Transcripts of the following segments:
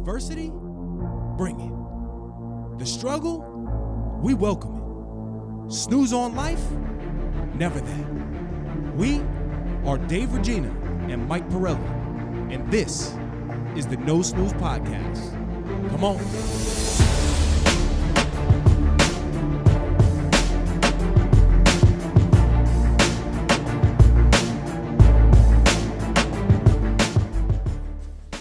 adversity? Bring it. The struggle? We welcome it. Snooze on life? Never that. We are Dave Regina and Mike Pirelli, and this is the No Snooze Podcast. Come on.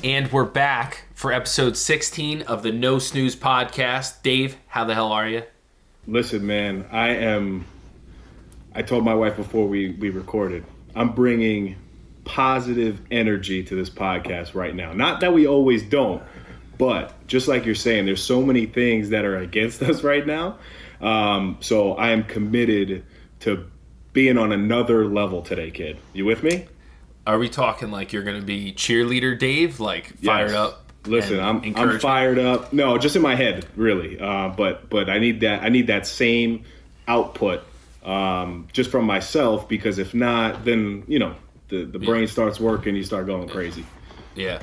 And we're back for episode 16 of the No Snooze Podcast. Dave, how the hell are you? Listen, man, I told my wife before we recorded, I'm bringing positive energy to this podcast right now. Not that we always don't, but just like you're saying, there's so many things that are against us right now. So I am committed to being on another level today, kid. You with me? Are we talking like you're going to be cheerleader Dave, like fired up? Listen, I'm fired up. No, just in my head, really. But I need that same output just from myself, because if not, then the brain starts working, you start going crazy. Yeah.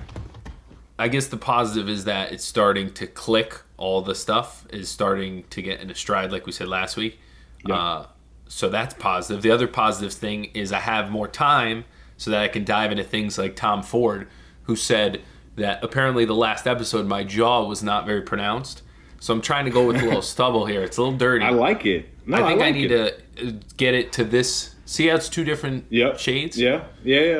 I guess the positive is that it's starting to click. All the stuff is starting to get in a stride, like we said last week. Yep. So that's positive. The other positive thing is I have more time so that I can dive into things like Tom Ford, who said that apparently the last episode my jaw was not very pronounced. So I'm trying to go with a little stubble here. It's a little dirty. I like it. No, I think I need to get it to this. See how it's two different shades? Yeah.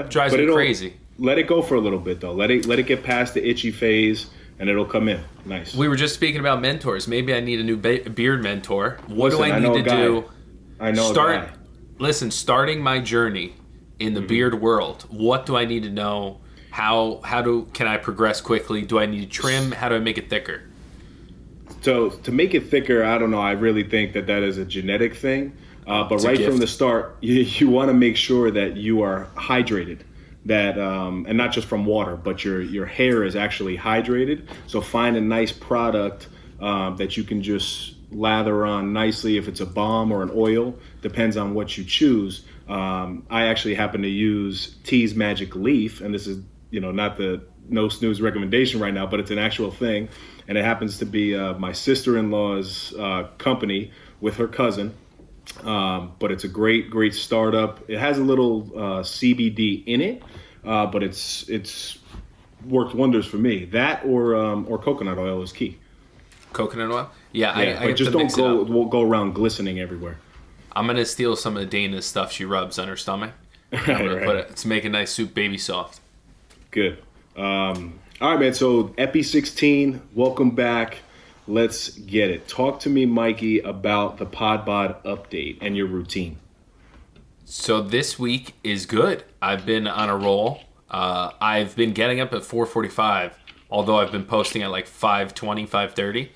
Drives me crazy. Let it go for a little bit, though. Let it get past the itchy phase, and it'll come in. Nice. We were just speaking about mentors. Maybe I need a new beard mentor. What do I need to do? I know a guy. Listen, starting my journey in the beard world, what do I need to know? How can I progress quickly? Do I need to trim? How do I make it thicker? So to make it thicker, I don't know. I really think that is a genetic thing. But right from the start, you want to make sure that you are hydrated. That and not just from water, but your hair is actually hydrated. So find a nice product that you can just lather on nicely. If it's a balm or an oil, depends on what you choose. I actually happen to use Tea's Magic Leaf, and this is not the No Snooze recommendation right now, but it's an actual thing, and it happens to be my sister-in-law's company with her cousin. But it's a great startup. It has a little CBD in it, but it's worked wonders for me. That or coconut oil is key. Coconut oil? Yeah. But just don't go around glistening everywhere. I'm gonna steal some of Dana's stuff she rubs on her stomach. I'm gonna put it to make a nice soup, baby soft. Good. All right, man. So Epi 16, welcome back. Let's get it. Talk to me, Mikey, about the PodBod update and your routine. So this week is good. I've been on a roll. I've been getting up at 4:45, although I've been posting at like 5:20, 5:30.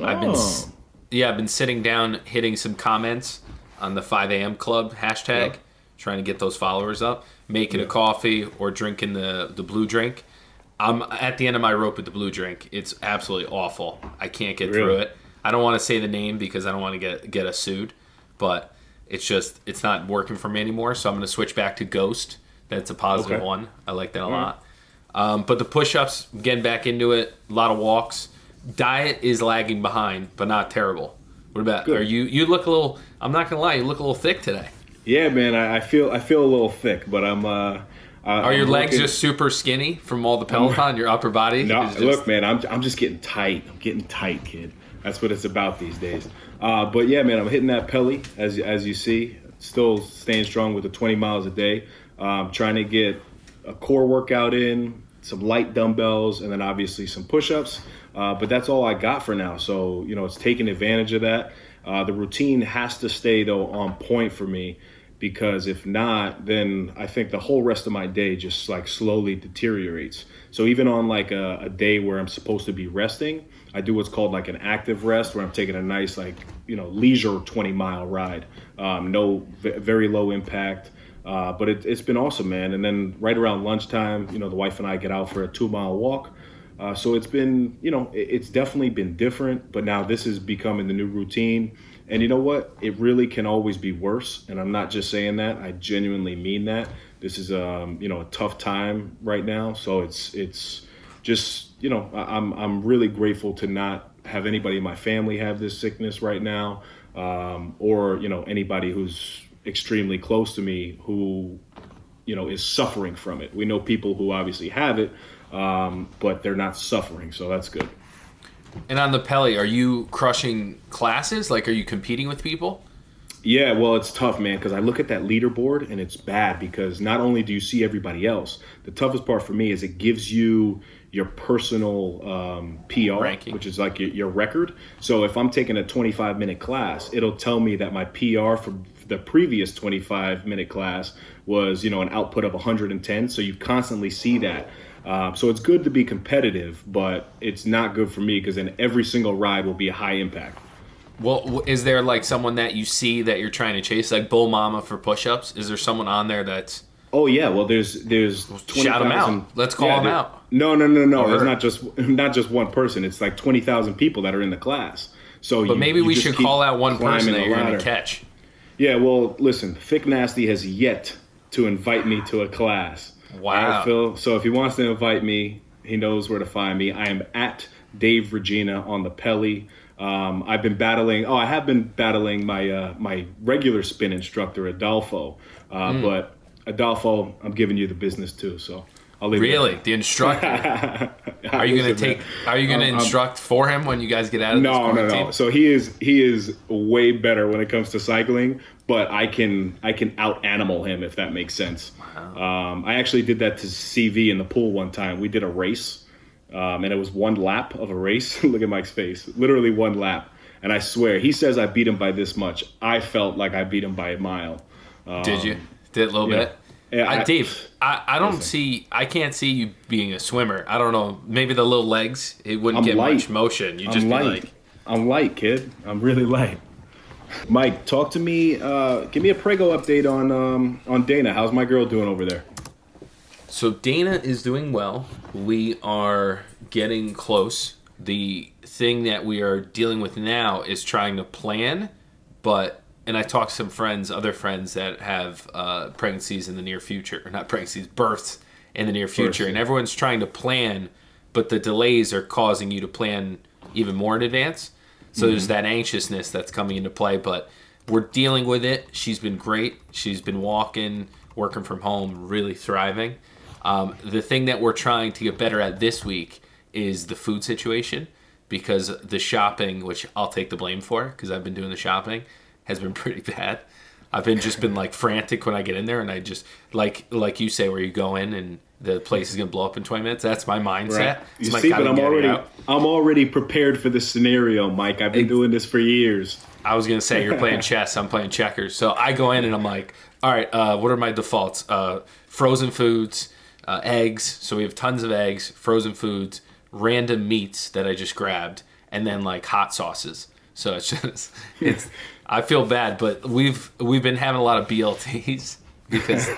I've been sitting down, hitting some comments on the 5 a.m. club hashtag, trying to get those followers up, making a coffee or drinking the blue drink. I'm at the end of my rope with the blue drink. It's absolutely awful. I can't get through it. I don't want to say the name because I don't want to get us sued, but it's not working for me anymore. So I'm going to switch back to Ghost. That's a positive one. I like that a lot. But the push-ups, getting back into it, a lot of walks. Diet is lagging behind, but not terrible. What about you? Look a little. I'm not gonna lie. You look a little thick today. Yeah, man. I feel a little thick, but I'm. Are your legs just super skinny from all the Peloton? Your upper body? No, look, man. I'm just getting tight. I'm getting tight, kid. That's what it's about these days. But yeah, man. I'm hitting that Pelly as you see. Still staying strong with the 20 miles a day. Trying to get a core workout in, some light dumbbells, and then obviously some push-ups. But that's all I got for now. So, it's taking advantage of that. The routine has to stay, though, on point for me, because if not, then I think the whole rest of my day just like slowly deteriorates. So even on like a day where I'm supposed to be resting, I do what's called like an active rest, where I'm taking a nice leisure 20-mile ride. Very low impact. But it's been awesome, man. And then right around lunchtime, the wife and I get out for a 2-mile walk. So it's been, it's definitely been different, but now this is becoming the new routine. And you know what? It really can always be worse. And I'm not just saying that. I genuinely mean that. This is, a tough time right now. So it's just I'm really grateful to not have anybody in my family have this sickness right now, or anybody who's extremely close to me who is suffering from it. We know people who obviously have it, but they're not suffering, so that's good. And on the Pelly, are you crushing classes? Like, are you competing with people? Yeah, well, it's tough, man, because I look at that leaderboard and it's bad because not only do you see everybody else, the toughest part for me is it gives you your personal PR, ranking, which is like your record. So if I'm taking a 25-minute class, it'll tell me that my PR for the previous 25-minute class was, an output of 110. So you constantly see that. So it's good to be competitive, but it's not good for me because then every single ride will be a high impact. Well, is there like someone that you see that you're trying to chase, like Bull Mama for push-ups? Is there someone on there that's... Oh yeah, well there's 20,000. Shout them out. Let's call them out. No. There's not just one person. It's like 20,000 people that are in the class. So, but maybe we should call out one person that you're going to catch. Yeah, well, listen, Thick Nasty has yet to invite me to a class. Wow. All right, Phil. So if he wants to invite me, he knows where to find me. I am at Dave Regina on the Pelly. I have been battling my regular spin instructor, Adolfo. But Adolfo, I'm giving you the business too, so I'll leave Really? it. The instructor? Are you going to instruct for him when you guys get out of this quarantine? No. So he is way better when it comes to cycling, but I can out animal him if that makes sense. Wow. I actually did that to CV in the pool one time. We did a race. And it was one lap of a race. Look at Mike's face. Literally one lap. And I swear, he says I beat him by this much. I felt like I beat him by a mile. Did you? Did a little bit? Yeah, Dave, I can't see you being a swimmer. I don't know. Maybe the little legs, it wouldn't get much motion. You'd just be like... I'm light, kid. I'm really light. Mike, talk to me. Give me a Prego update on Dana. How's my girl doing over there? So Dana is doing well. We are getting close. The thing that we are dealing with now is trying to plan, and I talked to some other friends that have pregnancies in the near future, or not pregnancies, births in the near future, and everyone's trying to plan, but the delays are causing you to plan even more in advance. So there's that anxiousness that's coming into play, but we're dealing with it. She's been great. She's been working from home, really thriving. The thing that we're trying to get better at this week is the food situation, because the shopping, which I'll take the blame for because I've been doing the shopping, has been pretty bad. I've been like frantic when I get in there, and I just like you say, where you go in and the place is gonna blow up in 20 minutes. That's my mindset. Right. You see, but I'm already prepared for this scenario, Mike. I've been doing this for years. I was gonna say you're playing chess, I'm playing checkers. So I go in and I'm like, all right, what are my defaults? Frozen foods, eggs. So we have tons of eggs, frozen foods, random meats that I just grabbed, and then like hot sauces. So it's I feel bad, but we've been having a lot of BLTs because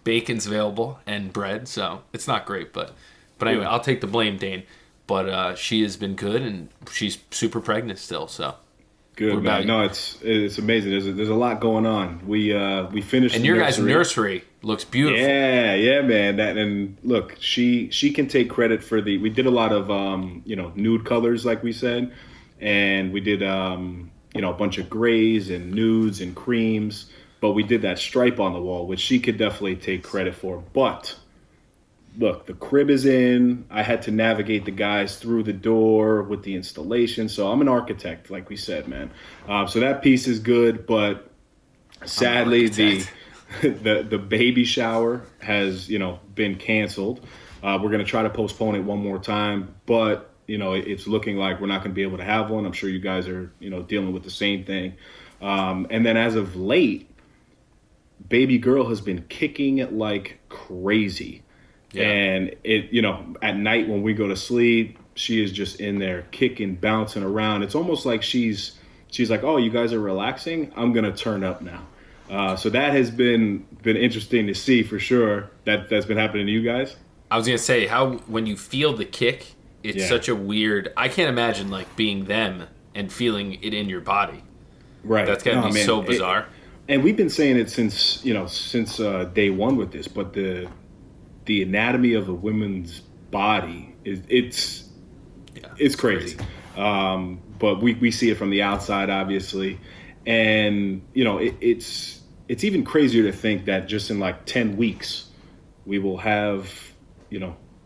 bacon's available and bread, so it's not great. But anyway, I'll take the blame, Dane. But she has been good, and she's super pregnant still. So good, man. No, it's amazing. There's a lot going on. We finished, and your guys' nursery looks beautiful. Yeah, man. And look, she can take credit for we did a lot of nude colors, like we said, and we did a bunch of grays and nudes and creams, but we did that stripe on the wall, which she could definitely take credit for. But look, the crib is in. I had to navigate the guys through the door with the installation. So I'm an architect, like we said, man. So that piece is good, but sadly the baby shower has, been canceled. We're going to try to postpone it one more time, but it's looking like we're not going to be able to have one. I'm sure you guys are, dealing with the same thing. And then as of late, baby girl has been kicking it like crazy. Yeah. And at night when we go to sleep, she is just in there kicking, bouncing around. It's almost like she's like, oh, you guys are relaxing? I'm going to turn up now. So that has been interesting to see for sure. That's been happening to you guys. I was going to say, when you feel the kick, it's such a weird... I can't imagine like being them and feeling it in your body. Right. That's got to be so bizarre. And we've been saying it since day one with this, but the anatomy of a woman's body it's crazy. But we see it from the outside, obviously, and it's even crazier to think that just in like 10 weeks we will have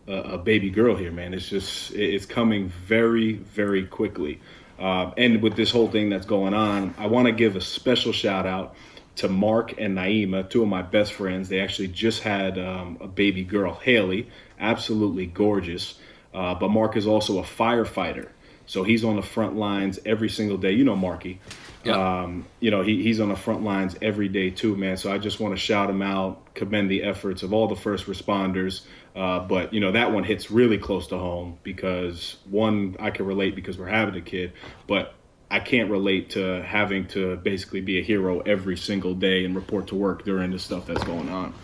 a baby girl here, man. It's coming very, very quickly. And with this whole thing that's going on, I want to give a special shout out to Mark and Naima, two of my best friends. They actually just had a baby girl, Haley, absolutely gorgeous. But Mark is also a firefighter. So he's on the front lines every single day. You know Marky. Yep. He's on the front lines every day too, man. So I just want to shout him out, commend the efforts of all the first responders. But that one hits really close to home because one, I can relate because we're having a kid, but I can't relate to having to basically be a hero every single day and report to work during the stuff that's going on.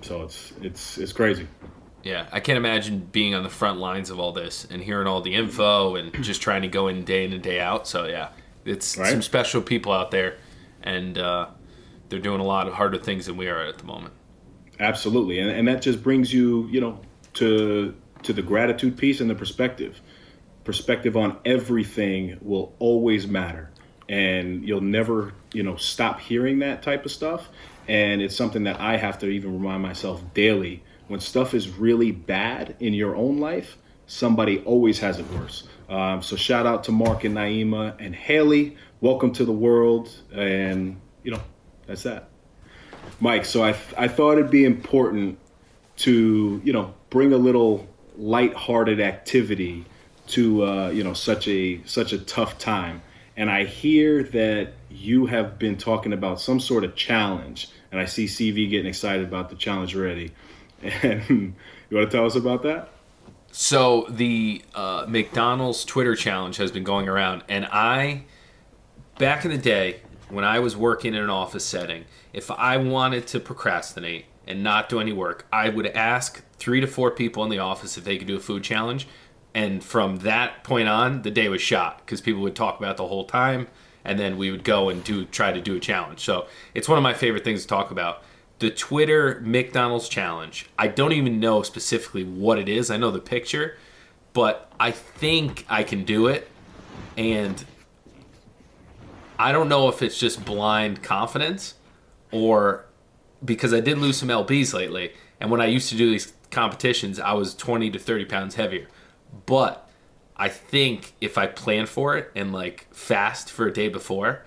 So it's crazy. Yeah, I can't imagine being on the front lines of all this and hearing all the info and just trying to go in and day out. So yeah, it's some special people out there, and they're doing a lot of harder things than we are at the moment. Absolutely, and that just brings you, to the gratitude piece and the perspective. Perspective on everything will always matter, and you'll never, stop hearing that type of stuff. And it's something that I have to even remind myself daily. When stuff is really bad in your own life, somebody always has it worse. So shout out to Mark and Naima and Haley. Welcome to the world. And, that's that. Mike, so I thought it'd be important to, bring a little lighthearted activity to, such a tough time. And I hear that you have been talking about some sort of challenge. And I see CV getting excited about the challenge already. And you want to tell us about that? So the McDonald's Twitter challenge has been going around, and back in the day when I was working in an office setting, if I wanted to procrastinate and not do any work, I would ask 3 to 4 people in the office if they could do a food challenge, and from that point on, the day was shot because people would talk about it the whole time, and then we would go and try to do a challenge. So it's one of my favorite things to talk about. The Twitter McDonald's challenge, I don't even know specifically what it is. I know the picture, but I think I can do it. And I don't know if it's just blind confidence or because I did lose some lbs lately. And when I used to do these competitions, I was 20 to 30 pounds heavier. But I think if I plan for it and fast for a day before,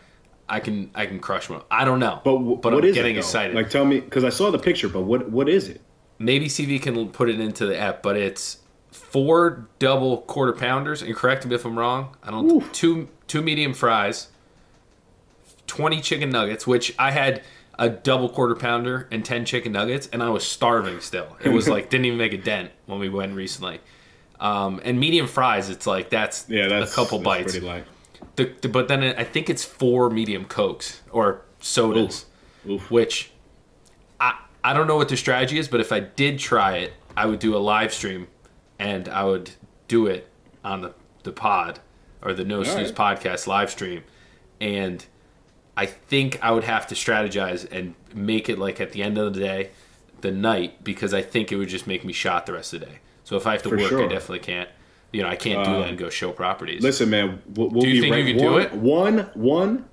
I can crush them. I don't know, but I'm getting excited. Tell me, because I saw the picture, but what is it? Maybe CV can put it into the app, but it's 4 double quarter pounders, and correct me if I'm wrong. I don't. Two medium fries, 20 chicken nuggets, which I had a double quarter pounder and 10 chicken nuggets, and I was starving still. It was didn't even make a dent when we went recently. And medium fries, it's that's a couple bites. Pretty light. But then I think it's 4 medium Cokes or sodas, which I don't know what the strategy is, but if I did try it, I would do a live stream, and I would do it on the pod or the No Snooze podcast live stream, and I think I would have to strategize and make it at the end of the day, the night, because I think it would just make me shot the rest of the day. So if I have to work, I definitely can't. I can't do that and go show properties. Listen, man, we'll do you think you can do it? One,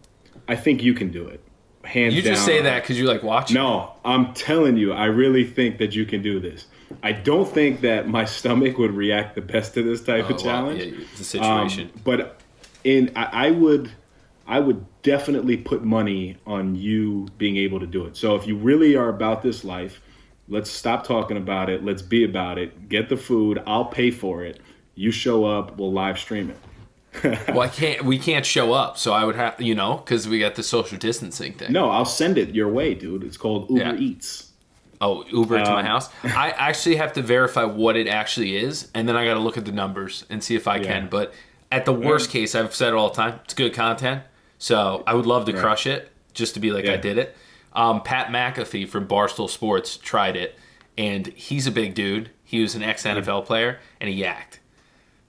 I think you can do it. Hands down. You just say that because you like watching. No, I'm telling you, I really think that you can do this. I don't think that my stomach would react the best to this type of challenge. Yeah, it's a situation. But I would definitely put money on you being able to do it. So if you really are about this life, let's stop talking about it. Let's be about it. Get the food. I'll pay for it. You show up, we'll live stream it. Well, we can't show up, so I would have, because we got the social distancing thing. No, I'll send it your way, dude. It's called Uber Eats. Oh, Uber to my house? I actually have to verify what it actually is, and then I got to look at the numbers and see if I can. But at the worst case, I've said it all the time, it's good content, so I would love to crush it, just to be I did it. Pat McAfee from Barstool Sports tried it, and he's a big dude. He was an ex-NFL player, and he yacked.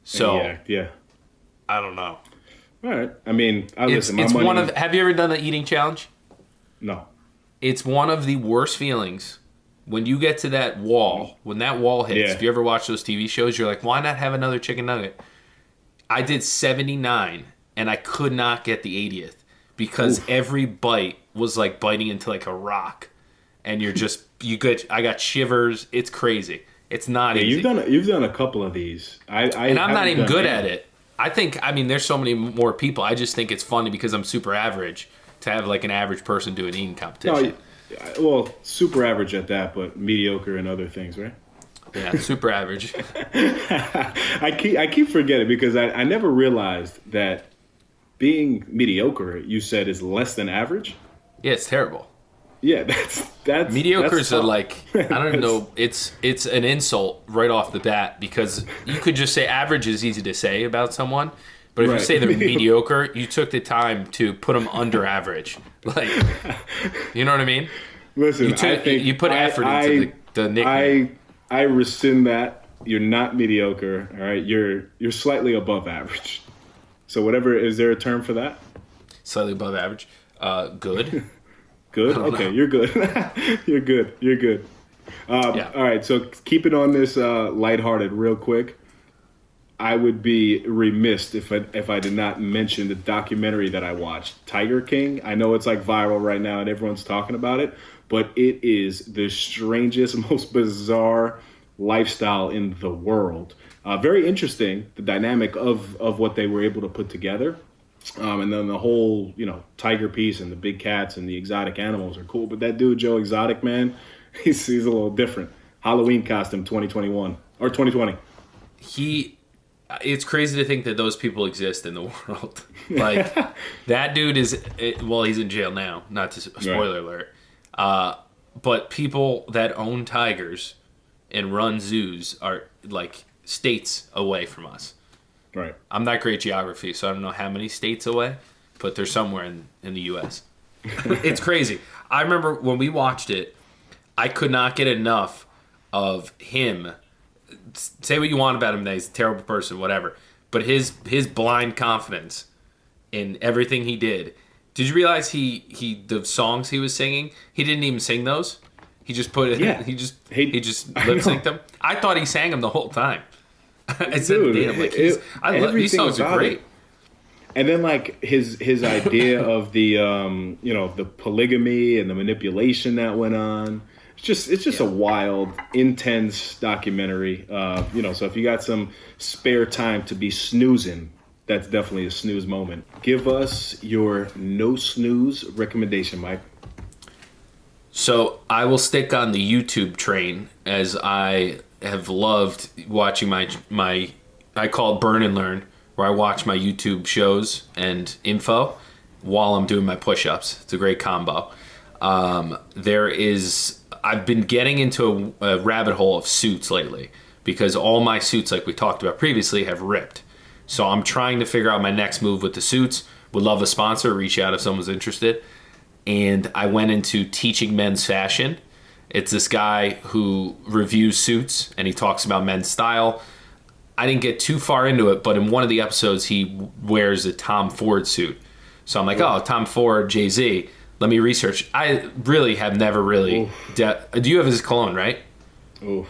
So, I don't know. All right. I mean, listen. It's one of. Have you ever done the eating challenge? No. It's one of the worst feelings when you get to that wall, when that wall hits, if you ever watch those TV shows, you're like, why not have another chicken nugget? I did 79, and I could not get the 80th because every bite was like biting into like a rock, and I got shivers. It's crazy. It's not easy. You've done a couple of these. And I'm not even good at it. I mean, there's so many more people. I just think it's funny because I'm super average to have like an average person do an eating competition. No, well, super average at that, but mediocre in other things, right? Yeah, super average. I keep forgetting because I never realized that being mediocre, you said, is less than average. Yeah, it's terrible. Yeah, that's mediocres are tough. like, I don't even know. It's an insult right off the bat because you could just say average is easy to say about someone, but if you say they're mediocre, you took the time to put them under average. Like, you know what I mean? Listen, you put effort into the nickname. I rescind that. You're not mediocre. All right, you're slightly above average. So whatever, is there a term for that? Slightly above average. Good. Good? Okay, you're good. You're good. All right, so keep it on this lighthearted real quick. I would be remiss if I did not mention the documentary that I watched, Tiger King. I know it's like viral right now and everyone's talking about it, but it is the strangest, most bizarre lifestyle in the world. Very interesting, the dynamic of what they were able to put together. And then the whole, tiger piece and the big cats and the exotic animals are cool. But that dude, Joe Exotic, man, he's a little different. Halloween costume 2021 or 2020. It's crazy to think that those people exist in the world. Like, that dude he's in jail now. Not to spoiler alert. But people that own tigers and run zoos are like states away from us. Right. I'm not great geography, so I don't know how many states away, but they're somewhere in the U.S. It's crazy. I remember when we watched it, I could not get enough of him. Say what you want about him, that he's a terrible person, whatever. But his blind confidence in everything he did. Did you realize the songs he was singing, he didn't even sing those? He just put it. Yeah. He just lip synced them. I thought he sang them the whole time. I said, damn, like these songs are great. And then like his idea of the polygamy and the manipulation that went on. It's just a wild, intense documentary. So if you got some spare time to be snoozing, that's definitely a snooze moment. Give us your no snooze recommendation, Mike. So I will stick on the YouTube train, as I have loved watching my I call it Burn and Learn, where I watch my YouTube shows and info while I'm doing my push-ups. It's a great combo. I've been getting into a rabbit hole of suits lately because all my suits, like we talked about previously, have ripped. So I'm trying to figure out my next move with the suits. Would love a sponsor. Reach out if someone's interested. And I went into teaching men's fashion. It's this guy who reviews suits and he talks about men's style. I didn't get too far into it, but in one of the episodes, he wears a Tom Ford suit. So I'm like, Tom Ford, Jay-Z. Let me research. I really have never really... do you have his cologne, right? Oh,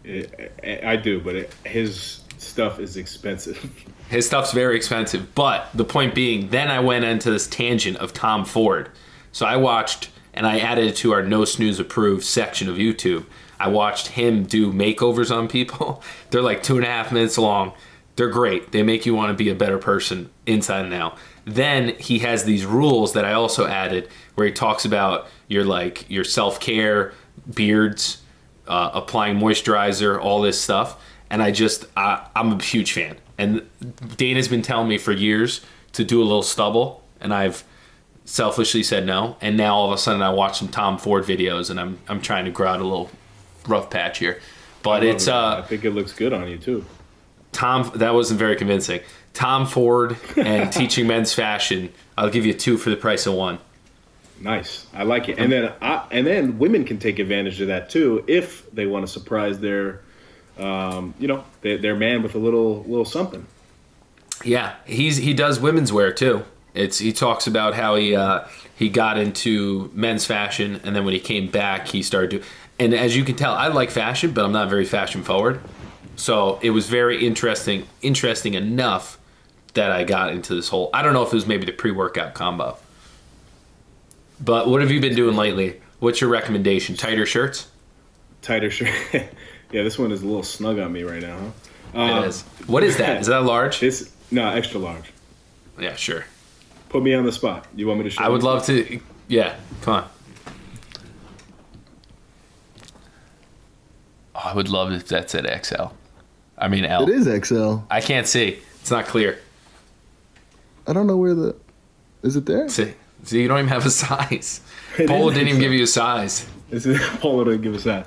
I do, but his stuff is expensive. His stuff's very expensive. But the point being, then I went into this tangent of Tom Ford. So I watched, and I added it to our No Snooze approved section of YouTube. I watched him do makeovers on people. They're like 2.5 minutes long. They're great. They make you want to be a better person inside and out. Then he has these rules that I also added where he talks about your self-care, beards, applying moisturizer, all this stuff. And I'm a huge fan. And Dana's been telling me for years to do a little stubble, and I've selfishly said no. And now all of a sudden I watch some Tom Ford videos, and I'm trying to grow out a little rough patch here. But I think it looks good on you too. That wasn't very convincing. Tom Ford and teaching men's fashion. I'll give you 2 for the price of 1. Nice, I like it. And then women can take advantage of that too if they want to surprise their man with a little something. Yeah, he does women's wear too. He talks about how he got into men's fashion, and then when he came back, he started to. And as you can tell, I like fashion, but I'm not very fashion forward. So it was very interesting enough that I got into this whole, I don't know if it was maybe the pre-workout combo. But what have you been doing lately? What's your recommendation? Tighter shirts? Tighter shirt. Yeah, this one is a little snug on me right now, huh? It is. What is that? Is that large? It's no, extra large. Yeah, sure. Put me on the spot. You want me to show I would you? love to. Yeah, come on. Oh, I would love if that said XL. I mean L. It is XL. I can't see. It's not clear. I don't know where the... Is it there? See, you don't even have a size. It Polo is didn't even XL. give you a size. This is Polo to give us that.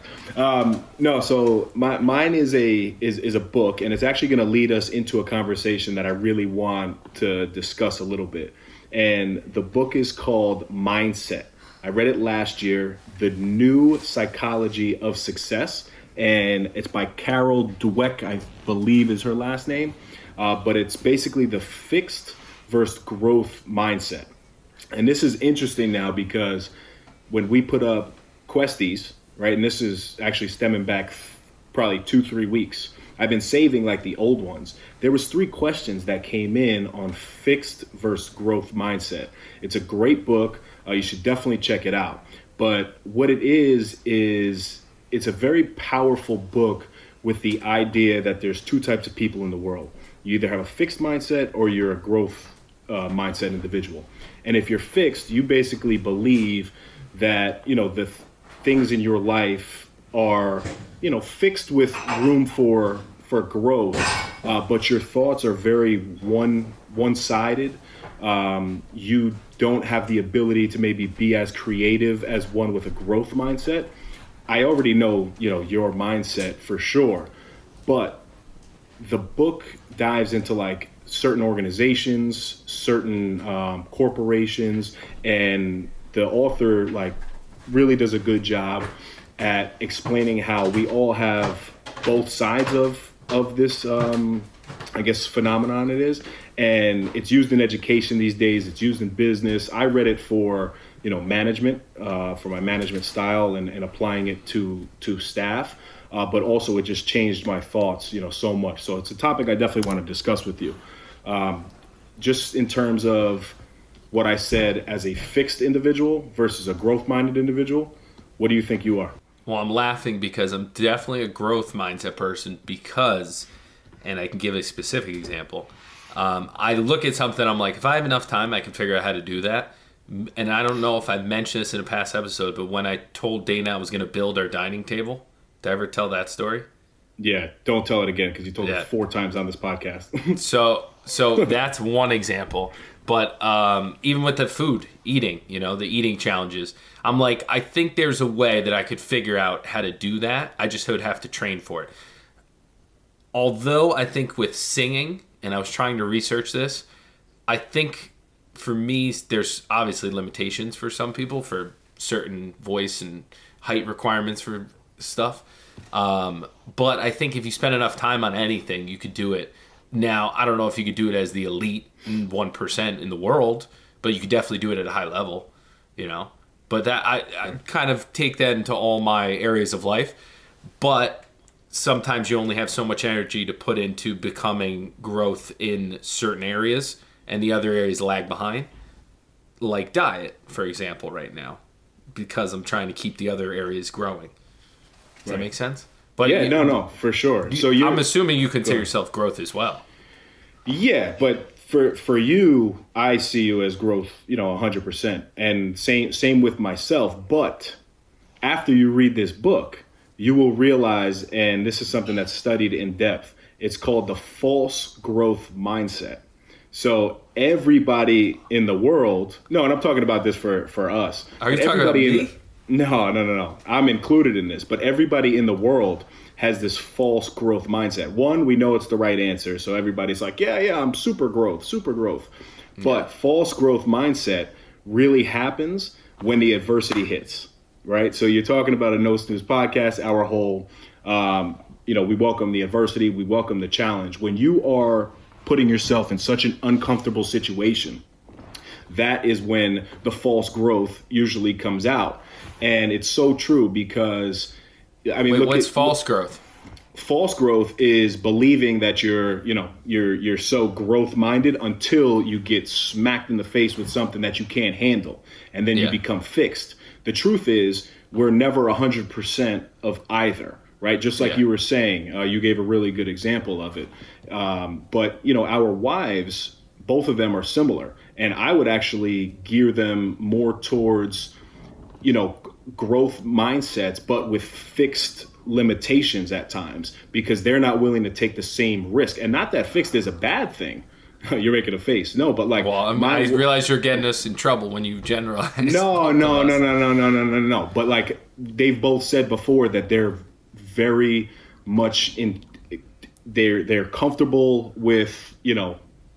No, so mine is a book, and it's actually going to lead us into a conversation that I really want to discuss a little bit. And the book is called Mindset. I read it last year, The New Psychology of Success, and it's by Carol Dweck, I believe is her last name. But it's basically the fixed versus growth mindset. And this is interesting now because when we put up Questies, right, and this is actually stemming back probably 2-3 weeks, I've been saving like the old ones. There was 3 questions that came in on fixed versus growth mindset. It's a great book. You should definitely check it out. But what it is it's a very powerful book with the idea that there's 2 types of people in the world. You either have a fixed mindset or you're a growth mindset individual. And if you're fixed, you basically believe that, the things in your life are, fixed with room for growth, but your thoughts are very one-sided. You don't have the ability to maybe be as creative as one with a growth mindset. I already know, your mindset for sure, but the book dives into like certain organizations, certain corporations, and the author like really does a good job at explaining how we all have both sides of this I guess phenomenon it is, and it's used in education these days. It's used in business. I read it for management, for my management style and applying it to staff, but also it just changed my thoughts so much. So it's a topic I definitely want to discuss with you, just in terms of what I said as a fixed individual versus a growth-minded individual. What do you think you are? Well, I'm laughing because I'm definitely a growth mindset person because, and I can give a specific example. I look at something, I'm like, if I have enough time, I can figure out how to do that. And I don't know if I mentioned this in a past episode, but when I told Dana I was going to build our dining table, did I ever tell that story? Yeah, don't tell it again because you told it 4 times on this podcast. So that's one example. But even with the food, eating, the eating challenges, I'm like, I think there's a way that I could figure out how to do that. I just would have to train for it. Although I think with singing, and I was trying to research this, I think for me, there's obviously limitations for some people for certain voice and height requirements for stuff. But I think if you spend enough time on anything, you could do it. Now, I don't know if you could do it as the elite 1% in the world, but you could definitely do it at a high level, But that I kind of take that into all my areas of life. But sometimes you only have so much energy to put into becoming growth in certain areas, and the other areas lag behind, like diet, for example, right now, because I'm trying to keep the other areas growing. Does that make sense? But yeah, no, for sure. So I'm assuming you consider yourself growth as well. Yeah, but for you, I see you as growth, 100%, and same with myself. But after you read this book, you will realize, and this is something that's studied in depth, it's called the false growth mindset. So everybody in the world, no, and I'm talking about this for us. Are you talking about me? No. I'm included in this, but everybody in the world has this false growth mindset. One, we know it's the right answer, so everybody's like, yeah, I'm super growth. But false growth mindset really happens when the adversity hits, right? So you're talking about a No Snooze podcast, our whole, we welcome the adversity, we welcome the challenge. When you are putting yourself in such an uncomfortable situation, that is when the false growth usually comes out. And it's so true because I mean, Wait, what's false growth? False growth is believing that you're so growth minded until you get smacked in the face with something that you can't handle, and then you become fixed. The truth is, we're never 100% of either, right? Just like you were saying, you gave a really good example of it. But our wives, both of them are similar, and I would actually gear them more towards growth mindsets, but with fixed limitations at times, because they're not willing to take the same risk. And not that fixed is a bad thing. You're making a face. No, but like, well, I realize you're getting us in trouble when you generalize. No. But like, they've both said before that they're very much they're comfortable with,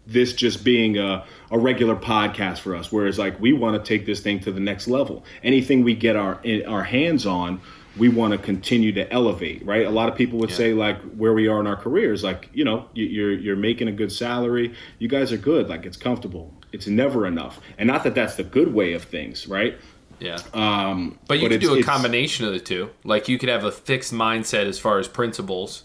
this just being a regular podcast for us. Whereas like, we want to take this thing to the next level. Anything we get our hands on, we want to continue to elevate, right? A lot of people would say like, where we are in our careers, like, you're making a good salary. You guys are good. Like, it's comfortable. It's never enough. And not that that's the good way of things, right? Yeah. But you could do a combination of the two. Like, you could have a fixed mindset as far as principles,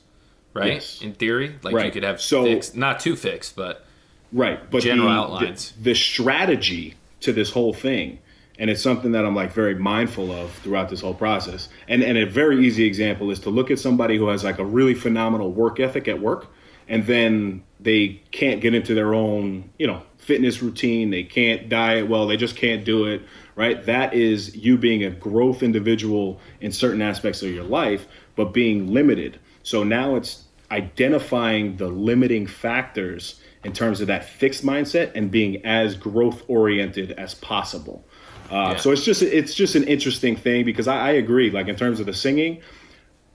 right? Yes. In theory, like you could have fixed, not too fixed, but but general outlines. The strategy to this whole thing, and it's something that I'm like very mindful of throughout this whole process. And a very easy example is to look at somebody who has like a really phenomenal work ethic at work, and then they can't get into their own, fitness routine. They can't diet well. They just can't do it, right? That is you being a growth individual in certain aspects of your life, but being limited. So now it's identifying the limiting factors in terms of that fixed mindset and being as growth oriented as possible. So it's just an interesting thing, because I agree. Like, in terms of the singing,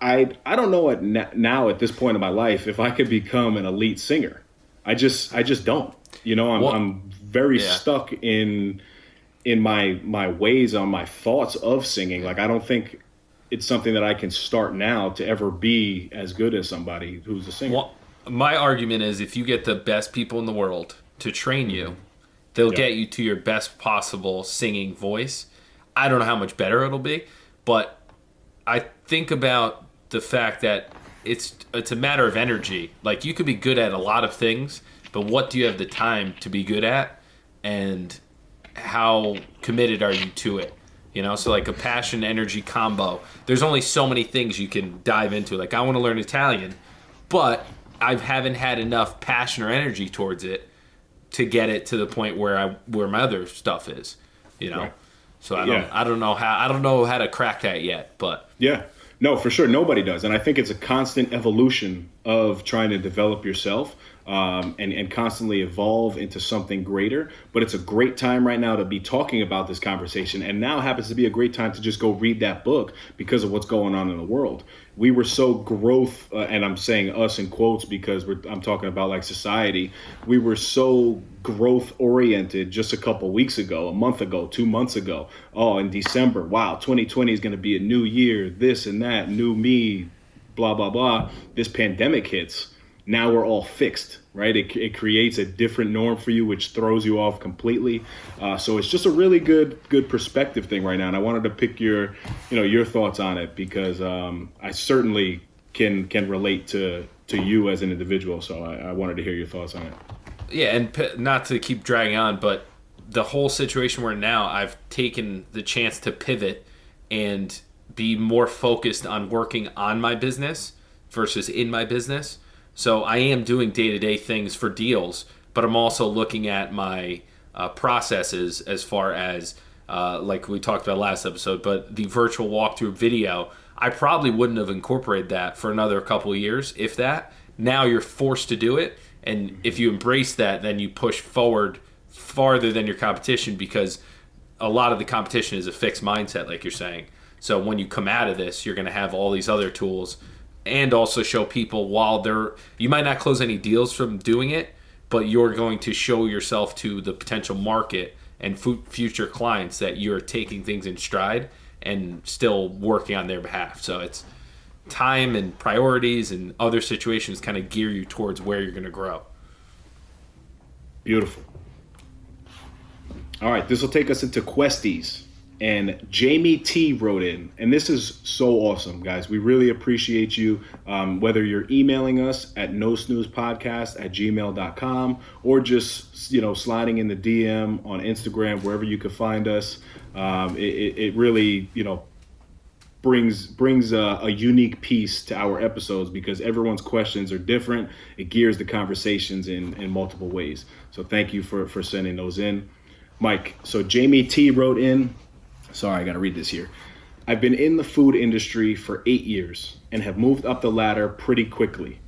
I don't know now at this point in my life if I could become an elite singer. I just don't. I'm very stuck in my ways, on my thoughts of singing. Like, I don't think it's something that I can start now to ever be as good as somebody who's a singer. Well, my argument is, if you get the best people in the world to train you, they'll get you to your best possible singing voice. I don't know how much better it'll be, but I think about the fact that it's a matter of energy. Like, you could be good at a lot of things, but what do you have the time to be good at, and how committed are you to it? So like a passion energy combo. There's only so many things you can dive into. Like, I want to learn Italian, but I haven't had enough passion or energy towards it to get it to the point where my other stuff is, Right. So I don't know how to crack that yet, but no, for sure, nobody does. And I think it's a constant evolution of trying to develop yourself, and constantly evolve into something greater. But it's a great time right now to be talking about this conversation, and now happens to be a great time to just go read that book because of what's going on in the world. We were so growth, and I'm saying us in quotes because I'm talking about like society. We were so growth oriented just a couple weeks ago, a month ago, 2 months ago. Oh, in December, wow, 2020 is going to be a new year, this and that, new me, blah, blah, blah. This pandemic hits. Now we're all fixed, right? It creates a different norm for you, which throws you off completely. So it's just a really good perspective thing right now. And I wanted to pick your thoughts on it, because I certainly can relate to you as an individual. So I wanted to hear your thoughts on it. Yeah, and not to keep dragging on, but the whole situation we're in now, I've taken the chance to pivot and be more focused on working on my business versus in my business. So I am doing day-to-day things for deals, but I'm also looking at my processes as far as, like we talked about last episode, but the virtual walkthrough video, I probably wouldn't have incorporated that for another couple of years, if that. Now you're forced to do it, and if you embrace that, then you push forward farther than your competition, because a lot of the competition is a fixed mindset, like you're saying. So when you come out of this, you're going to have all these other tools, and also show people you might not close any deals from doing it, but you're going to show yourself to the potential market and future clients that you're taking things in stride and still working on their behalf. So it's time and priorities and other situations kind of gear you towards where you're going to grow. Beautiful. All right, this will take us into questies. And Jamie T wrote in, and this is so awesome, guys. We really appreciate you. Whether you're emailing us at NoSnoozePodcast@gmail.com or just, sliding in the DM on Instagram, wherever you could find us. It really, brings a unique piece to our episodes because everyone's questions are different. It gears the conversations in multiple ways. So thank you for sending those in. Mike, so Jamie T wrote in, sorry, I got to read this here. I've been in the food industry for 8 years and have moved up the ladder pretty quickly.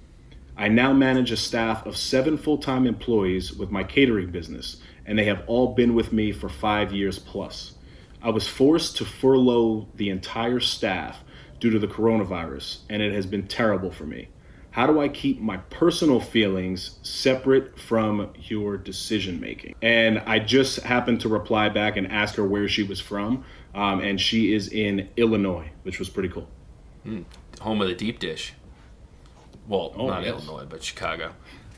I now manage a staff of 7 full-time employees with my catering business, and they have all been with me for 5 years plus. I was forced to furlough the entire staff due to the coronavirus, and it has been terrible for me. How do I keep my personal feelings separate from your decision making? And I just happened to reply back and ask her where she was from, and she is in Illinois, which was pretty cool. Home of the deep dish. Well, not yes. Illinois, but Chicago.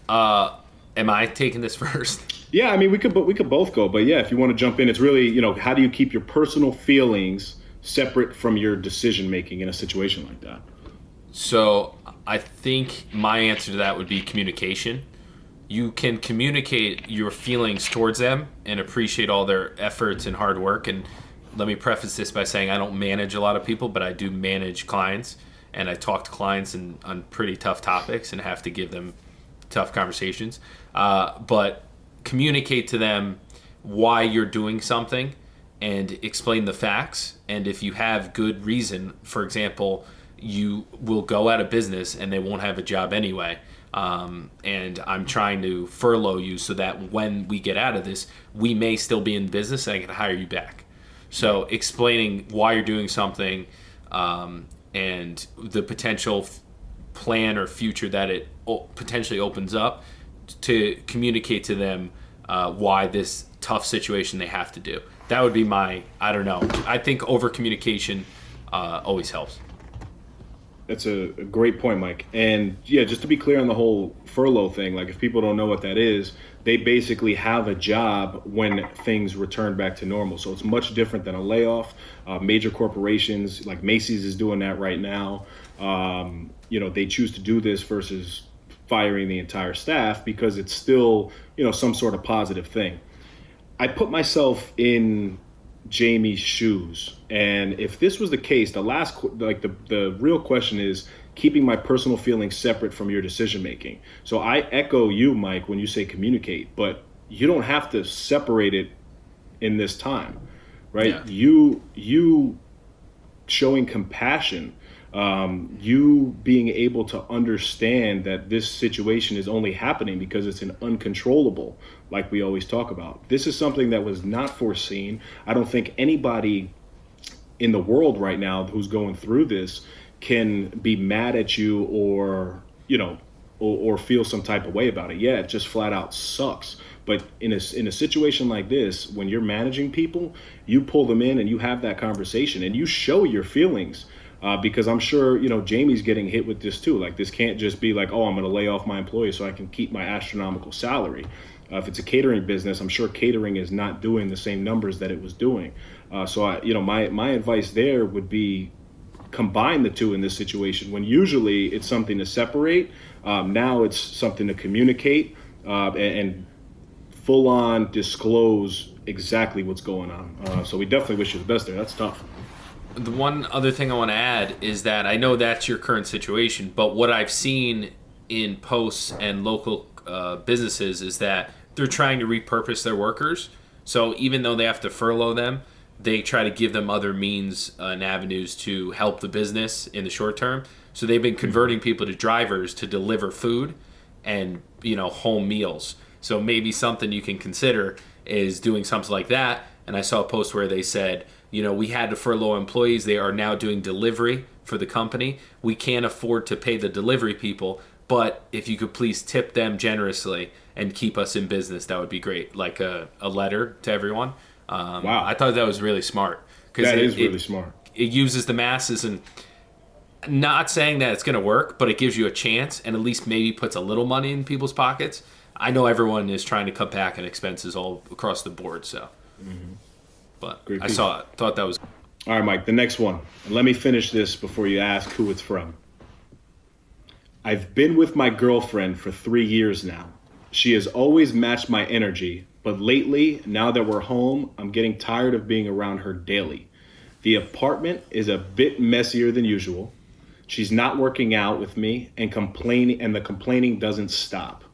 Am I taking this first? Yeah, I mean, we could both go, but yeah, if you want to jump in, it's really, how do you keep your personal feelings separate from your decision making in a situation like that? So I think my answer to that would be communication. You can communicate your feelings towards them and appreciate all their efforts and hard work. And let me preface this by saying I don't manage a lot of people, but I do manage clients, and I talk to clients on pretty tough topics and have to give them tough conversations. But communicate to them why you're doing something and explain the facts. And if you have good reason, for example, you will go out of business and they won't have a job anyway. And I'm trying to furlough you so that when we get out of this, we may still be in business and I can hire you back. So explaining why you're doing something and the potential plan or future that it potentially opens up to communicate to them why this tough situation they have to do. That would be I don't know. I think over communication always helps. That's a great point, Mike. And yeah, just to be clear on the whole furlough thing, like if people don't know what that is, they basically have a job when things return back to normal. So it's much different than a layoff. Major corporations like Macy's is doing that right now. They choose to do this versus firing the entire staff because it's still, some sort of positive thing. I put myself in Jamie's shoes, and if this was the case, the real question is keeping my personal feelings separate from your decision making. So I echo you, Mike, when you say communicate, but you don't have to separate it in this time, right? Yeah. You showing compassion, you being able to understand that this situation is only happening because it's an uncontrollable, like we always talk about. This is something that was not foreseen. I don't think anybody in the world right now who's going through this can be mad at you or feel some type of way about it. Yeah, it just flat out sucks. But in a situation like this, when you're managing people, you pull them in and you have that conversation and you show your feelings. Because I'm sure, Jamie's getting hit with this too. Like, this can't just be like, oh, I'm going to lay off my employees so I can keep my astronomical salary. If it's a catering business, I'm sure catering is not doing the same numbers that it was doing. My advice there would be combine the two in this situation when usually it's something to separate. Now it's something to communicate and full on disclose exactly what's going on. So we definitely wish you the best there. That's tough. The one other thing I want to add is that I know that's your current situation, but what I've seen in posts and local businesses is that they're trying to repurpose their workers. So even though they have to furlough them, they try to give them other means and avenues to help the business in the short term. So they've been converting people to drivers to deliver food and, home meals. So maybe something you can consider is doing something like that. And I saw a post where they said, we had to furlough employees. They are now doing delivery for the company. We can't afford to pay the delivery people, but if you could please tip them generously and keep us in business, that would be great. Like a letter to everyone. Wow. I thought that was really smart. That is really smart. It uses the masses, and not saying that it's going to work, but it gives you a chance and at least maybe puts a little money in people's pockets. I know everyone is trying to cut back on expenses all across the board, so. Mm-hmm. But Great I piece. thought that was. All right, Mike, the next one. Let me finish this before you ask who it's from. I've been with my girlfriend for 3 years now. She has always matched my energy, but lately, now that we're home, I'm getting tired of being around her daily. The apartment is a bit messier than usual. She's not working out with me and the complaining doesn't stop.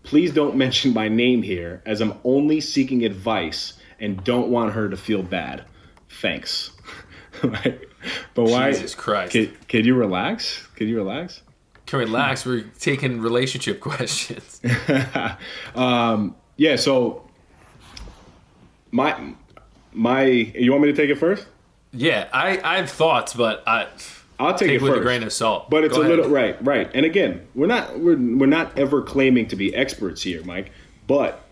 Please don't mention my name here, as I'm only seeking advice and don't want her to feel bad. Thanks. Right? But why? Jesus Christ. Can you relax? Can you relax? Can relax. We're taking relationship questions. Yeah. So my, you want me to take it first? Yeah, I have thoughts, but I'll take it with first. a grain of salt. But it's Go a ahead. little right. And again, we're not ever claiming to be experts here, Mike. But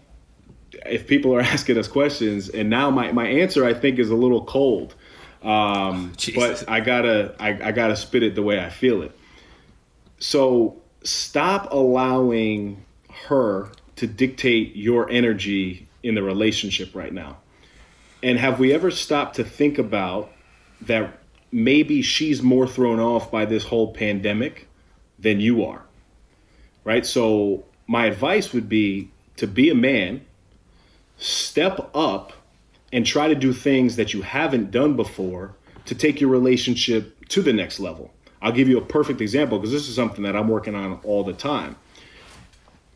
if people are asking us questions, and now my answer I think is a little cold. Jesus. But I gotta spit it the way I feel it. So stop allowing her to dictate your energy in the relationship right now. And have we ever stopped to think about that maybe she's more thrown off by this whole pandemic than you are, right? So my advice would be to be a man, step up and try to do things that you haven't done before to take your relationship to the next level. I'll give you a perfect example because this is something that I'm working on all the time.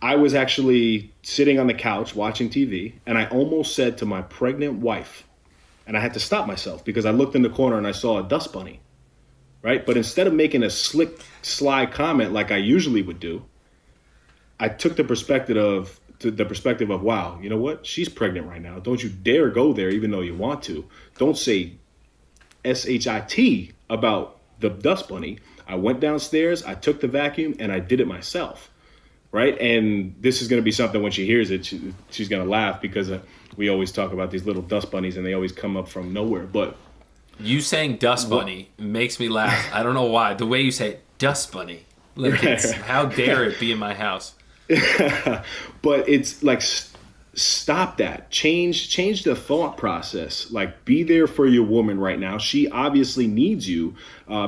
I was actually sitting on the couch watching TV, and I almost said to my pregnant wife, and I had to stop myself because I looked in the corner and I saw a dust bunny, right? But instead of making a slick, sly comment like I usually would do, I took the perspective of, wow, you know what? She's pregnant right now. Don't you dare go there even though you want to. Don't say SHIT about the dust bunny. I went downstairs, I took the vacuum, and I did it myself. Right. And this is going to be something when she hears it, she's going to laugh because we always talk about these little dust bunnies and they always come up from nowhere. But You saying dust bunny makes me laugh. I don't know why. The way you say dust bunny. Like how dare it be in my house? but it's like, stop that. Change the thought process. Like, be there for your woman right now. She obviously needs you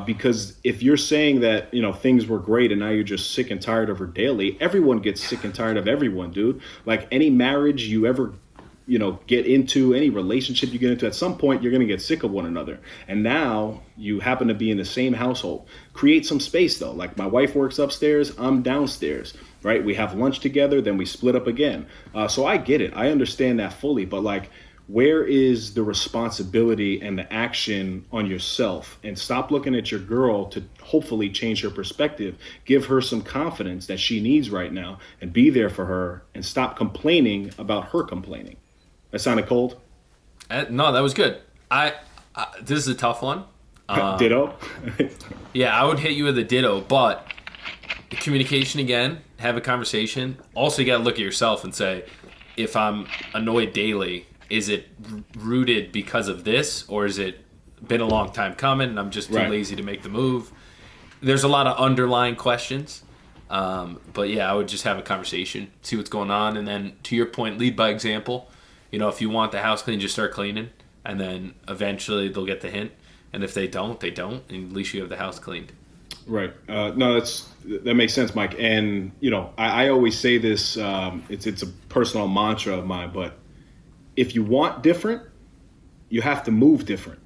because if you're saying that, things were great and now you're just sick and tired of her daily, everyone gets sick and tired of everyone, dude. Like any marriage you ever get into, any relationship you get into, at some point you're going to get sick of one another. And now you happen to be in the same household. Create some space though. Like my wife works upstairs, I'm downstairs, right? We have lunch together, then we split up again. So I get it. I understand that fully. But like, where is the responsibility and the action on yourself? And stop looking at your girl to hopefully change her perspective. Give her some confidence that she needs right now and be there for her and stop complaining about her complaining. That sounded cold? No, that was good. This is a tough one. Ditto? Yeah, I would hit you with a ditto, but communication again, have a conversation. Also, you got to look at yourself and say, if I'm annoyed daily, is it rooted because of this, or is it been a long time coming and I'm just too lazy to make the move? There's a lot of underlying questions. But yeah, I would just have a conversation, see what's going on, and then to your point, lead by example. If you want the house clean, just start cleaning, and then eventually they'll get the hint. And if they don't, they don't. And at least you have the house cleaned. Right. No, that makes sense, Mike. And I always say this. It's a personal mantra of mine. But if you want different, you have to move different.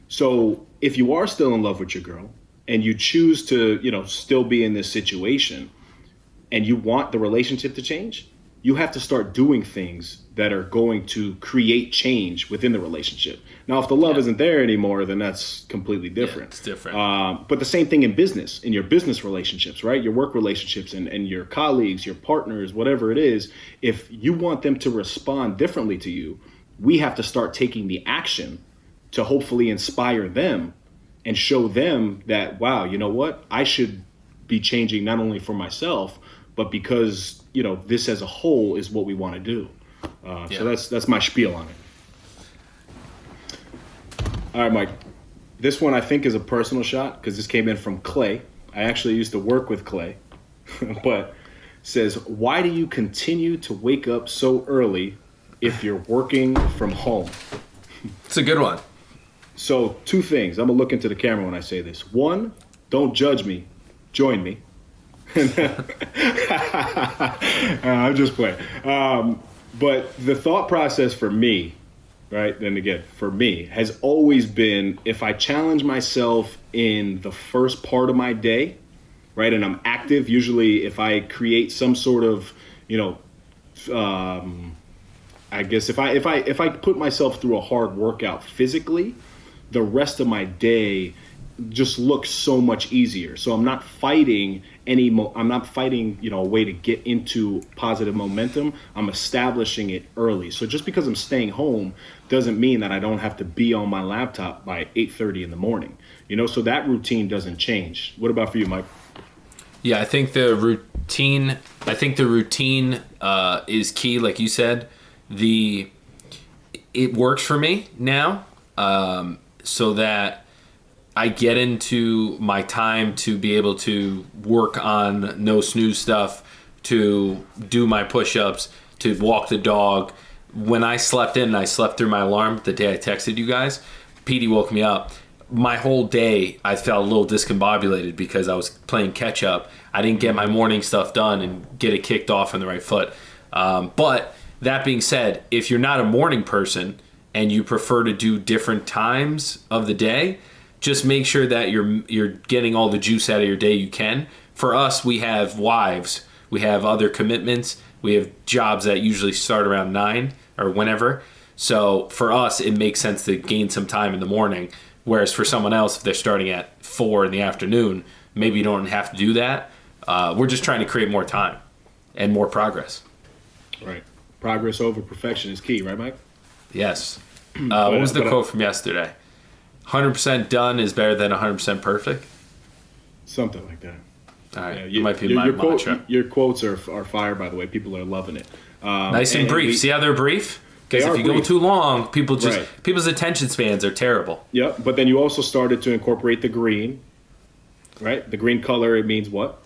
So if you are still in love with your girl and you choose to still be in this situation, and you want the relationship to change, you have to start doing things that are going to create change within the relationship. Now, if the love isn't there anymore, then that's completely different. Yeah, it's different. But the same thing in business, in your business relationships, right? Your work relationships and your colleagues, your partners, whatever it is, if you want them to respond differently to you, we have to start taking the action to hopefully inspire them and show them that, wow, you know what? I should be changing not only for myself, but because this as a whole is what we want to do. So that's my spiel on it. All right, Mike. This one I think is a personal shot because this came in from Clay. I actually used to work with Clay, but says, "Why do you continue to wake up so early if you're working from home?" It's a good one. So 2 things. I'm going to look into the camera when I say this. 1, don't judge me. Join me. I'm just playing. But the thought process for me, right, then again, for me, has always been if I challenge myself in the first part of my day, right, and I'm active, usually if I create some sort of, I guess if I put myself through a hard workout physically, the rest of my day just looks so much easier. So I'm not fighting I'm not fighting, a way to get into positive momentum. I'm establishing it early. So just because I'm staying home doesn't mean that I don't have to be on my laptop by 8:30 in the morning. So that routine doesn't change. What about for you, Mike? Yeah, I think the routine is key, like you said. It works for me now, so that I get into my time to be able to work on No Snooze stuff, to do my push-ups, to walk the dog. When I slept in and I slept through my alarm the day I texted you guys, Petey woke me up. My whole day I felt a little discombobulated because I was playing catch up. I didn't get my morning stuff done and get it kicked off on the right foot. But that being said, if you're not a morning person and you prefer to do different times of the day, just make sure that you're getting all the juice out of your day you can. For us, we have wives, we have other commitments, we have jobs that usually start around 9 or whenever. So for us, it makes sense to gain some time in the morning. Whereas for someone else, if they're starting at 4 in the afternoon, maybe you don't have to do that. We're just trying to create more time and more progress. Right. Progress over perfection is key, right, Mike? Yes. What was the quote from yesterday? 100% done is better than 100% perfect? Something like that. All right. Yeah, it might be my mantra. Your quotes are fire, by the way. People are loving it. Nice and brief. See how they're brief? Because if you go too long, people's attention spans are terrible. Yep, but then you also started to incorporate the green, right? The green color, it means what?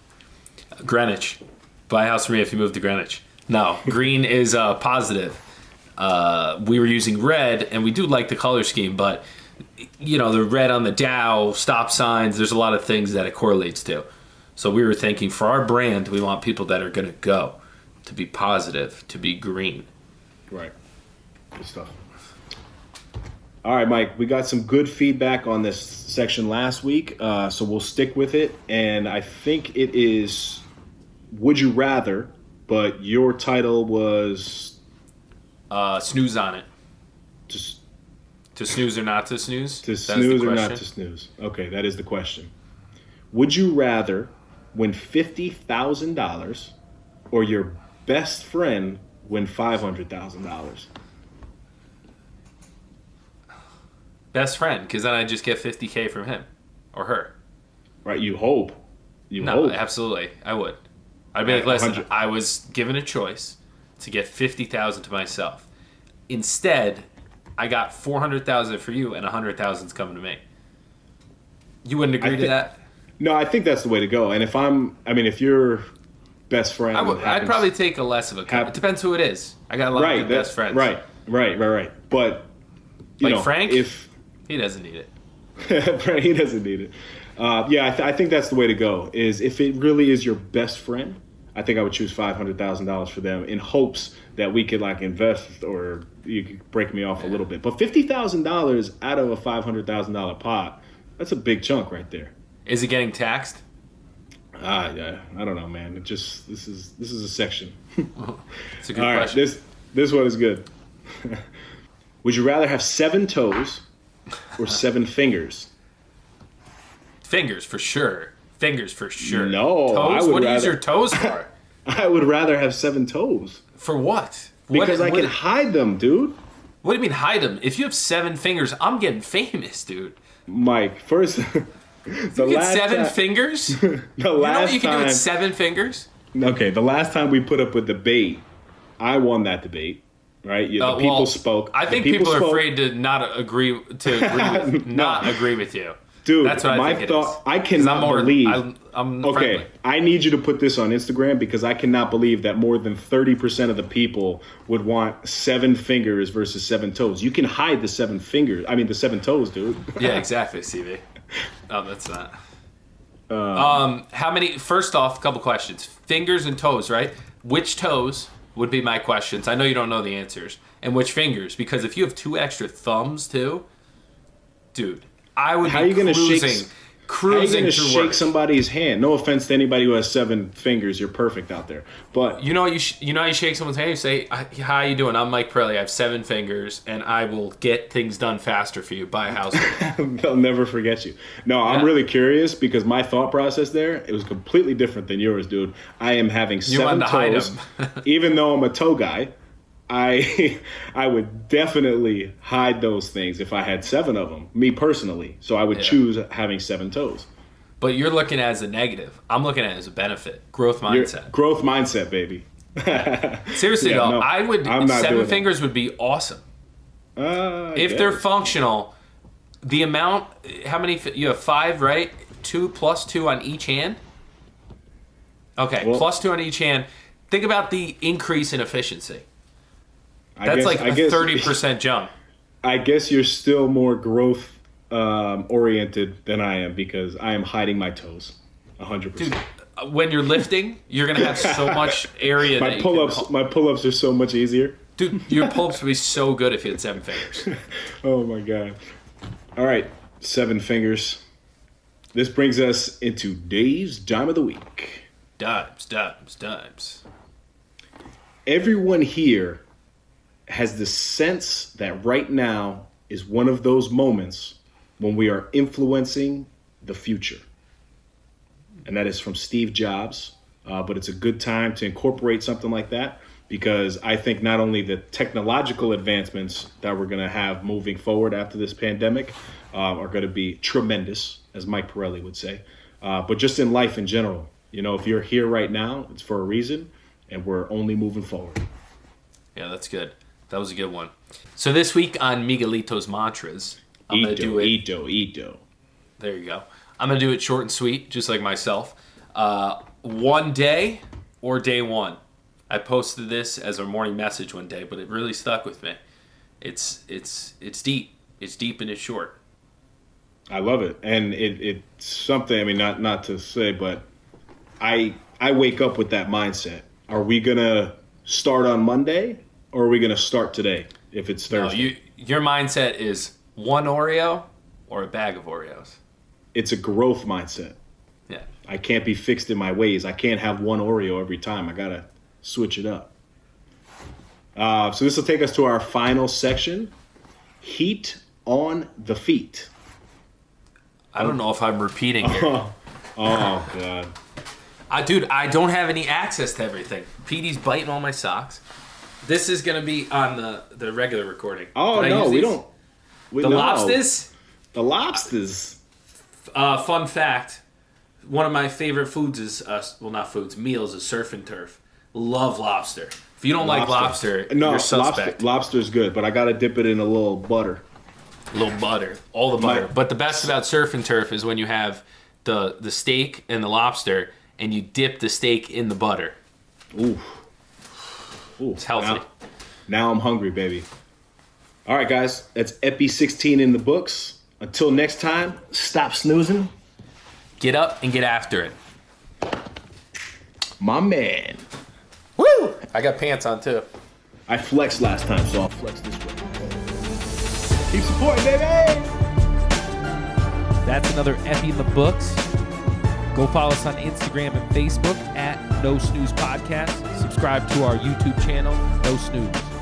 Greenwich. Buy a house for me if you move to Greenwich. No, green is positive. We were using red, and we do like the color scheme, but the red on the Dow, stop signs, there's a lot of things that it correlates to. So we were thinking for our brand, we want people that are going to go, to be positive, to be green. Right. Good stuff. All right, Mike, we got some good feedback on this section last week, so we'll stick with it. And I think it is Would You Rather, but your title was... snooze on it. Just to snooze or not to snooze? To snooze or not to snooze. Okay, that is the question. Would you rather win $50,000 or your best friend win $500,000? Best friend, because then I just get $50K from him or her. Right, you hope. No, absolutely, I would. I'd be like, listen, I was given a choice to get $50,000 to myself. Instead, I got $400,000 for you, and $100,000's coming to me. You wouldn't agree to that? No, I think that's the way to go. And if your best friend, I'd probably take a less of a cut. It depends who it is. I got a lot of good best friends. Right. But Frank, he doesn't need it. He doesn't need it. I think that's the way to go. Is if it really is your best friend, I think I would choose $500,000 for them in hopes that we could invest, or you could break me off a little bit. But $50,000 out of a $500,000 pot, that's a big chunk right there. Is it getting taxed? Yeah, I don't know, man. This is a section. It's a good question. Right, this one is good. Would you rather have 7 toes or 7 fingers? Fingers for sure. No, toes? What do you use your toes for? I would rather have 7 toes. For what? Because I can hide them, dude. What do you mean hide them? If you have 7 fingers, I'm getting famous, dude. Mike, first... You get 7 fingers? The last you know what you can time, do with 7 fingers? Okay, the last time we put up a debate, I won that debate, right? People spoke. I think people are afraid to not agree agree with you. Dude, That's what I think it is. I cannot believe. I'm okay, friendly. I need you to put this on Instagram because I cannot believe that more than 30% of the people would want 7 fingers versus 7 toes. You can hide the 7 fingers. I mean, the 7 toes, dude. Yeah, exactly, CV. Oh, that's not. How many? First off, a couple questions. Fingers and toes, right? Which toes would be my questions? I know you don't know the answers. And which fingers? Because if you have 2 extra thumbs too, dude, I would be cruising. How are you going to shake somebody's hand? No offense to anybody who has 7 fingers. You're perfect out there. But you know how you shake someone's hand? You say, how you doing? I'm Mike Pirelli. I have 7 fingers, and I will get things done faster for you. Buy a house. They'll never forget you. No, I'm really curious because my thought process there, it was completely different than yours, dude. I am having 7 toes. Even though I'm a toe guy, I would definitely hide those things if I had 7 of them, me personally. So I would choose having 7 toes. But you're looking at it as a negative. I'm looking at it as a benefit. Growth mindset. Growth mindset, baby. Seriously, though, no, I would. 7 fingers would be awesome. If they're functional, the amount. How many? You have 5, right? 2 plus 2 on each hand. Okay, well, plus 2 on each hand. Think about the increase in efficiency. That's like a 30% jump. I guess you're still more growth oriented than I am because I am hiding my toes 100%. Dude, when you're lifting, you're going to have so much area. My pull-ups are so much easier. Dude, your pull-ups would be so good if you had 7 fingers. Oh, my God. All right, 7 fingers. This brings us into Dave's Dime of the Week. Dimes. Everyone here has the sense that right now is one of those moments when we are influencing the future. And that is from Steve Jobs. But it's a good time to incorporate something like that because I think not only the technological advancements that we're going to have moving forward after this pandemic are going to be tremendous, as Mike Pirelli would say, but just in life in general. You know, if you're here right now, it's for a reason, and we're only moving forward. Yeah, that's good. That was a good one. So this week on Miguelito's Mantras, I'm going to do it. Ito. There you go. I'm going to do it short and sweet, just like myself. One day or day one. I posted this as a morning message one day, but it really stuck with me. It's deep. It's deep and it's short. I love it. And it's something, I mean, not to say, but I wake up with that mindset. Are we going to start on Monday? Or are we going to start today if it's Thursday? No, your mindset is 1 Oreo or a bag of Oreos. It's a growth mindset. Yeah. I can't be fixed in my ways. I can't have 1 Oreo every time. I got to switch it up. So this will take us to our final section, Heat on the Feet. I don't know if I'm repeating here. Oh God. Dude, I don't have any access to everything. Petey's biting all my socks. This is going to be on the regular recording. Oh, no, we don't. The lobsters? The lobsters. Fun fact. One of my favorite foods is, meals is surf and turf. Love lobster. If you don't like lobster, you're suspect. Lobster's good, but I got to dip it in a little butter. A little butter. All the butter. But the best about surf and turf is when you have the steak and the lobster, and you dip the steak in the butter. Ooh. It's healthy. Now I'm hungry, baby. All right, guys. That's Epi 16 in the books. Until next time, stop snoozing. Get up and get after it. My man. Woo! I got pants on, too. I flexed last time, so I'll flex this way. Keep supporting, baby! That's another Epi in the books. Go follow us on Instagram and Facebook at No Snooze Podcast. Subscribe to our YouTube channel, No Snooze.